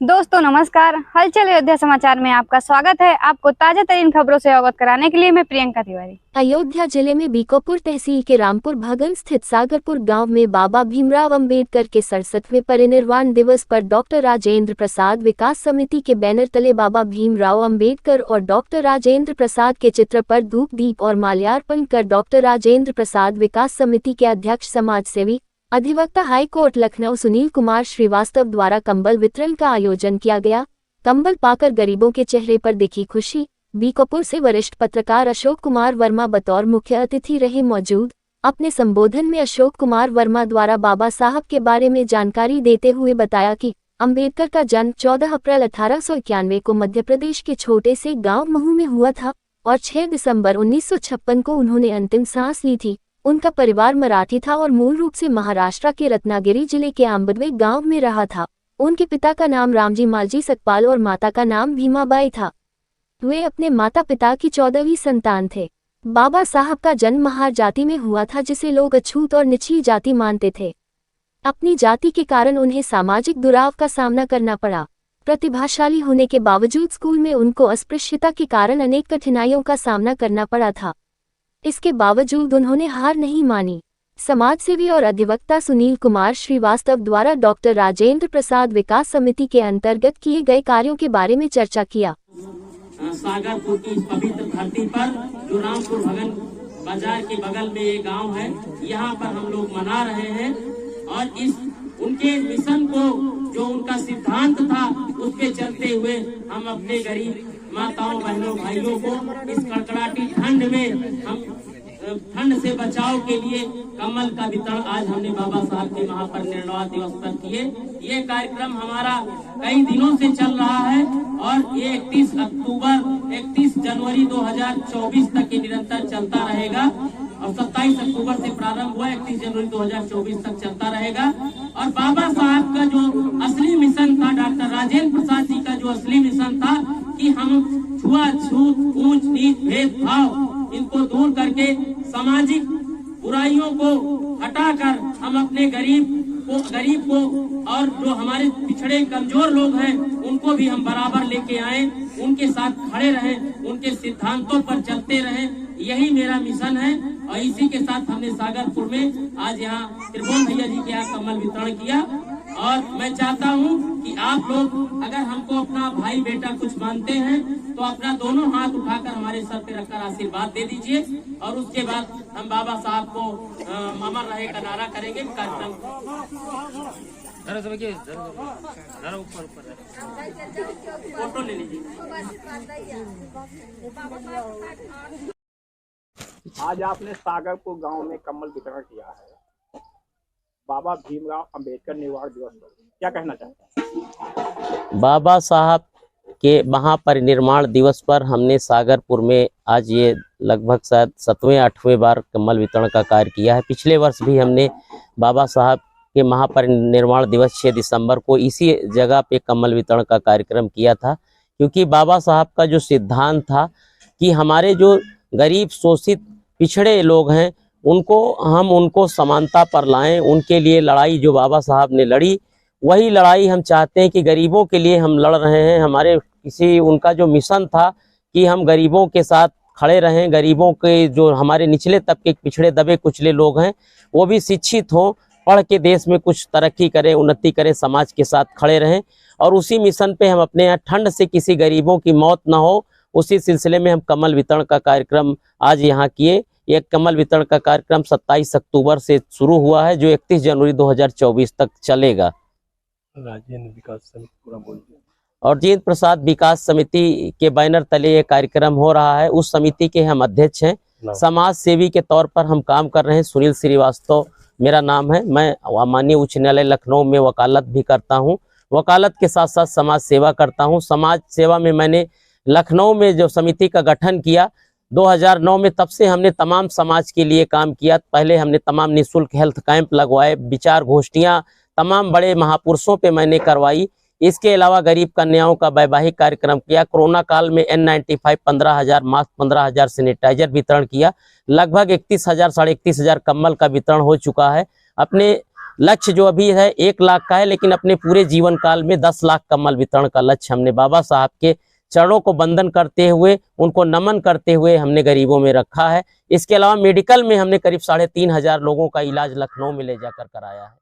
दोस्तों नमस्कार, हलचल अयोध्या समाचार में आपका स्वागत है। आपको ताजा तरीन खबरों से अवगत कराने के लिए मैं प्रियंका तिवारी। अयोध्या जिले में बीकापुर तहसील के रामपुर भगल स्थित सागरपुर गांव में बाबा भीमराव अंबेडकर के 67वें परिनिर्वाण दिवस पर डॉक्टर राजेंद्र प्रसाद विकास समिति के बैनर तले बाबा भीमराव अंबेडकर और डॉक्टर राजेंद्र प्रसाद के चित्र पर धूप दीप और माल्यार्पण कर डॉक्टर राजेंद्र प्रसाद विकास समिति के अध्यक्ष समाजसेवी अधिवक्ता हाईकोर्ट लखनऊ सुनील कुमार श्रीवास्तव द्वारा कंबल वितरण का आयोजन किया गया। कंबल पाकर गरीबों के चेहरे पर दिखी खुशी। बीकापुर से वरिष्ठ पत्रकार अशोक कुमार वर्मा बतौर मुख्य अतिथि रहे मौजूद। अपने संबोधन में अशोक कुमार वर्मा द्वारा बाबा साहब के बारे में जानकारी देते हुए बताया कि अंबेडकर का जन्म 14 अप्रैल 1891 को मध्य प्रदेश के छोटे से गांव महू में हुआ था और 6 दिसंबर 1956 को उन्होंने अंतिम सांस ली थी। उनका परिवार मराठी था और मूल रूप से महाराष्ट्र के रत्नागिरी जिले के आंबदवे गांव में रहा था। उनके पिता का नाम रामजी मालजी सकपाल और माता का नाम भीमाबाई था। वे अपने माता पिता की 14वीं संतान थे। बाबा साहब का जन्म महार जाति में हुआ था, जिसे लोग अछूत और निचली जाति मानते थे। अपनी जाति के कारण उन्हें सामाजिक दुराव का सामना करना पड़ा। प्रतिभाशाली होने के बावजूद स्कूल में उनको अस्पृश्यता के कारण अनेक कठिनाइयों का सामना करना पड़ा था। इसके बावजूद उन्होंने हार नहीं मानी। समाजसेवी और अधिवक्ता सुनील कुमार श्रीवास्तव द्वारा डॉक्टर राजेंद्र प्रसाद विकास समिति के अंतर्गत किए गए कार्यों के बारे में चर्चा किया। सागरपुर की इस पवित्र धरती पर जो रामपुर भगल बाजार के बगल में ये गांव है, यहाँ पर हम लोग मना रहे हैं और इस उनके मिशन को, जो उनका सिद्धांत था, उसके चलते हुए हम अपने गरीब माताओं बहनों भाइयों को इस कड़कड़ाती ठंड में हम ठंड से बचाव के लिए कमल का वितरण आज हमने बाबा साहब के महापरिनिर्वाण दिवस पर किए। ये कार्यक्रम हमारा कई दिनों से चल रहा है और ये 31 जनवरी 2024 तक ये निरंतर चलता रहेगा और 27 अक्टूबर से प्रारंभ हुआ, 31 जनवरी 2024 तक चलता रहेगा। और बाबा साहब का जो असली मिशन था, डॉक्टर राजेंद्र प्रसाद जी का जो असली मिशन था कि हम छुआछूत, ऊंच नीच, भेदभाव इनको दूर करके सामाजिक बुराइयों को हटाकर हम अपने गरीब को और जो हमारे पिछड़े कमजोर लोग हैं उनको भी हम बराबर लेके आए, उनके साथ खड़े रहें, उनके सिद्धांतों पर चलते रहें। यही मेरा मिशन है और इसी के साथ हमने सागरपुर में आज यहाँ त्रिभुवन भैया जी के यहाँ कमल वितरण किया। और मैं चाहता हूँ कि आप लोग अगर हमको अपना भाई बेटा कुछ मानते हैं तो अपना दोनों हाथ उठाकर हमारे सर पे रखकर आशीर्वाद दे दीजिए और उसके बाद हम बाबा साहब को अमर रहे का नारा करेंगे। कार्यक्रम फोटो ले लीजिए। आज आपने सागरपुर गांव में कमल वितरण किया है बाबा भीमराव अंबेडकर निर्वाण दिवस पर, क्या कहना चाहते हैं? बाबा साहब के महापरिनिर्वाण दिवस पर हमने सागरपुर में आज ये लगभग शायद 7वें-8वें बार कमल वितरण का कार्य किया है। पिछले वर्ष भी हमने बाबा साहब के महापरिनिर्वाण दिवस 6 दिसंबर को इसी जगह पे कमल वितरण का कार्यक्रम किया था, क्योंकि बाबा साहब का जो सिद्धांत था कि हमारे जो गरीब शोषित पिछड़े लोग हैं उनको समानता पर लाएं। उनके लिए लड़ाई जो बाबा साहब ने लड़ी, वही लड़ाई हम चाहते हैं कि गरीबों के लिए हम लड़ रहे हैं। हमारे उनका जो मिशन था कि हम गरीबों के साथ खड़े रहें, गरीबों के जो हमारे निचले तबके पिछड़े दबे कुचले लोग हैं वो भी शिक्षित हों, पढ़ के देश में कुछ तरक्की करें, उन्नति करें, समाज के साथ खड़े रहें। और उसी मिशन पे हम अपने यहाँ ठंड से किसी गरीबों की मौत ना हो, उसी सिलसिले में हम कमल वितरण का कार्यक्रम आज यहाँ किए। यह कमल वितरण का कार्यक्रम 27 अक्टूबर से शुरू हुआ है, जो 31 जनवरी 2024 तक चलेगा। राजेंद्र विकास समिति पूरा बोल दिया। और राजेंद्र प्रसाद विकास समिति के बैनर तले ये कार्यक्रम हो रहा है। उस समिति के हम अध्यक्ष हैं। समाज सेवी के तौर पर हम काम कर रहे हैं। सुनील श्रीवास्तव मेरा नाम है। मैं माननीय उच्च न्यायालय लखनऊ में वकालत भी करता हूँ। वकालत के साथ साथ समाज सेवा करता हूँ। समाज सेवा में मैंने लखनऊ में जो समिति का गठन किया 2009 में, तब से हमने तमाम समाज के लिए काम किया। पहले हमने तमाम निःशुल्क हेल्थ कैंप लगवाए, विचार गोष्ठियाँ तमाम बड़े महापुरुषों पे मैंने करवाई। इसके अलावा गरीब कन्याओं का वैवाहिक कार्यक्रम किया। कोरोना काल में N95 15,000 मास्क, 15,000 सैनिटाइजर वितरण किया। लगभग 31,000 साढ़े 31,000 कम्बल का वितरण हो चुका है। अपने लक्ष्य जो अभी है 1 लाख का है, लेकिन अपने पूरे जीवन काल में 10 लाख कम्बल वितरण का लक्ष्य हमने बाबा साहब के चरणों को वंदन करते हुए, उनको नमन करते हुए हमने गरीबों में रखा है। इसके अलावा मेडिकल में हमने करीब 3,500 लोगों का इलाज लखनऊ में ले जाकर कराया है।